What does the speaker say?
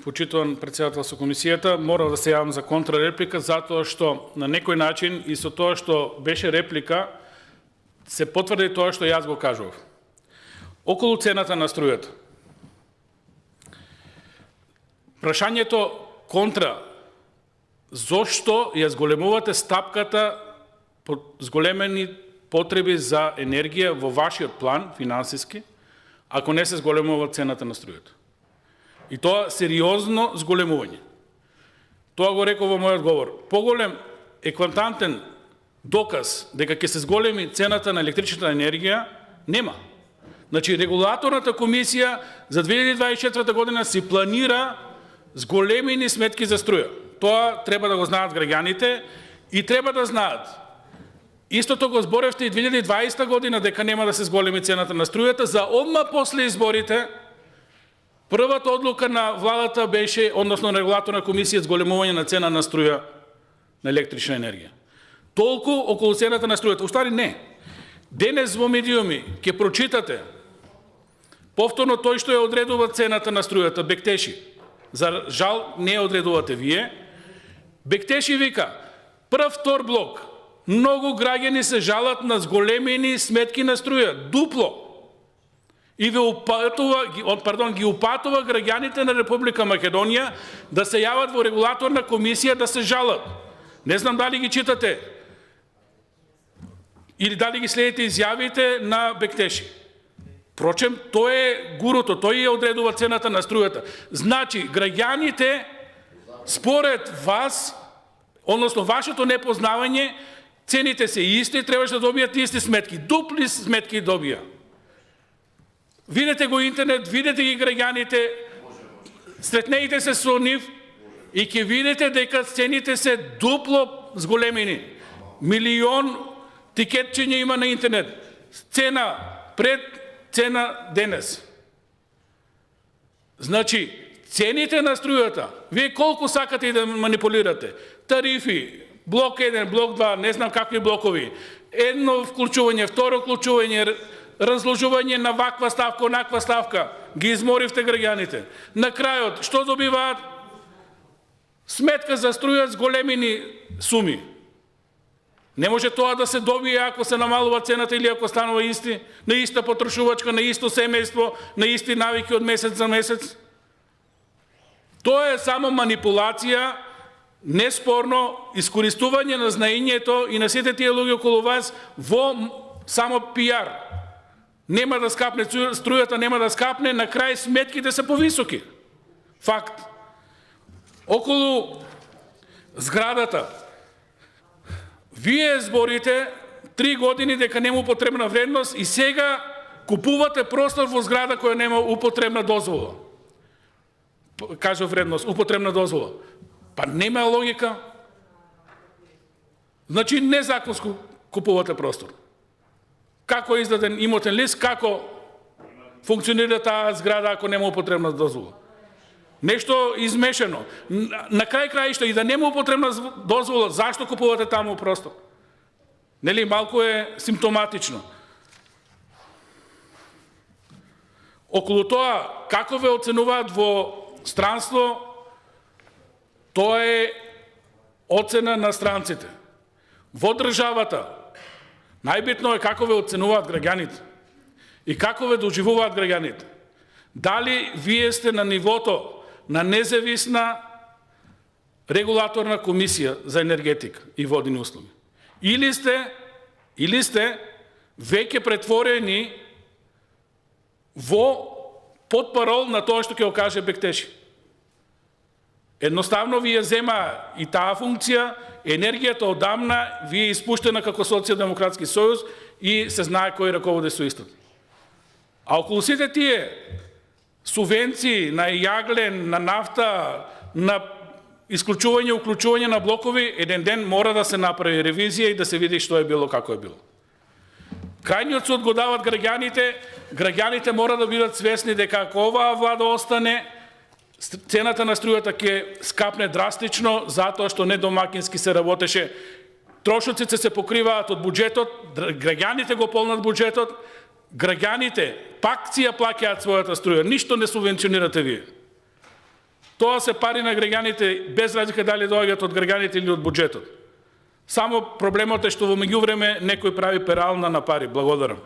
Почитуван председател со комисијата, морал да се јавам за контрареплика, затоа што на некој начин и со тоа што беше реплика, се потврди тоа што јас го кажував. Околу цената на струјата. Прашањето контра, зошто ја зголемувате стапката по зголемени потреби за енергија во вашиот план, финансиски, ако не се зголемува цената на струјата? И тоа сериозно зголемување. Тоа го реков во мојот говор. Поголем екватантен доказ дека ќе се зголеми цената на електричната енергија нема. Значи, регулаторната комисија за 2024 година си планира зголемени сметки за струја. Тоа треба да го знаат граѓаните и треба да знаат. Истото го зборевте и 2020 година дека нема да се зголеми цената на струјата, за одма после изборите. Првата одлука на владата беше, односно на регулаторна комисија, зголемување на цена на струја на електрична енергија. Толку околу цената на струјата. Устари не. Денес во медиуми ќе прочитате повторно тој што ја одредува цената на струјата, Бектеши. За жал не ја одредувате вие. Бектеши вика, прв, втор блок. Многу граѓани се жалат на зголемени сметки на струја. Дупло. И ги упатува граѓаните на Република Македонија да се јават во регулаторна комисија да се жалат. Не знам дали ги читате или дали ги следите изјавите на Бектеши. Впрочем, тој е гуруто, тој ја одредува цената на струјата. Значи, граѓаните, според вас, односно вашето непознавање, цените се исти, требаше да добијат исти сметки. Дупли сметки добија. Видете го интернет, видете ги граѓаните, сретнејте се со нив и ќе видите дека цените се дупло зголемени. Милион тикетчиња има на интернет. Цена пред, цена денес. Значи, цените на струјата, вие колку сакате и да манипулирате? Тарифи, блок 1, блок 2, не знам какви блокови. Едно вклучување, второ вклучување, разложување на ваква ставка, онаква ставка, ги изморивте граѓаните. На крајот, што добиваат? Сметка за струја с големини суми. Не може тоа да се добие ако се намалува цената или ако станува исти, на иста потрошувачка, на исто семејство, на исти навики од месец за месец. Тоа е само манипулација, неспорно искористување на знаењето и на сите тие луѓе околу вас во само пиар. Нема да скапне струјата, нема да скапне, на крај сметките се повисоки. Факт. Околу зградата, вие зборите 3 години дека нема употребна вредност и сега купувате простор во зграда која нема употребна дозвола. Кажа вредност, употребна дозвола. Па нема логика. Значи незаконско купувате простор. Како е издаден имотен лист, како функционира таа зграда ако нема употребна дозвола? Нешто измешано. На крај краишта и да нема употребна дозвола, зашто купувате таму простор? Нели малку е симптоматично. Околу тоа како ве оценуваат во странство, тоа е оцена на странците. Во државата најбитно е како ве оценуваат граѓаните и како ве доживуваат граѓаните. Дали вие сте на нивото на независна регулаторна комисија за енергетика и водени услуги? Или сте веќе претворени во подпарол на тоа што ќе го каже Бектеши? Едноставно ви ја зема и таа функција, енергијата одамна ви е испуштена како Социјалдемократски сојуз и се знае кој раководи со истото. А околу сите тие субвенции на јаглен, на нафта, на исклучување, уклучување на блокови, еден ден мора да се направи ревизија и да се види што е било, како е било. Крајниот суд го дават граѓаните, граѓаните мора да бидат свесни дека ако оваа влада остане, цената на струјата ќе скапне драстично, затоа што недомакински се работеше. Трошоците се покриваат од буџетот, граѓаните го полнат буџетот, граѓаните пак си ја плаќаат својата струја, ништо не субвенционирате вие. Тоа се пари на граѓаните, без разлика дали доаѓаат од граѓаните или од буџетот. Само проблемот е што во меѓувреме некој прави перална на пари. Благодарам.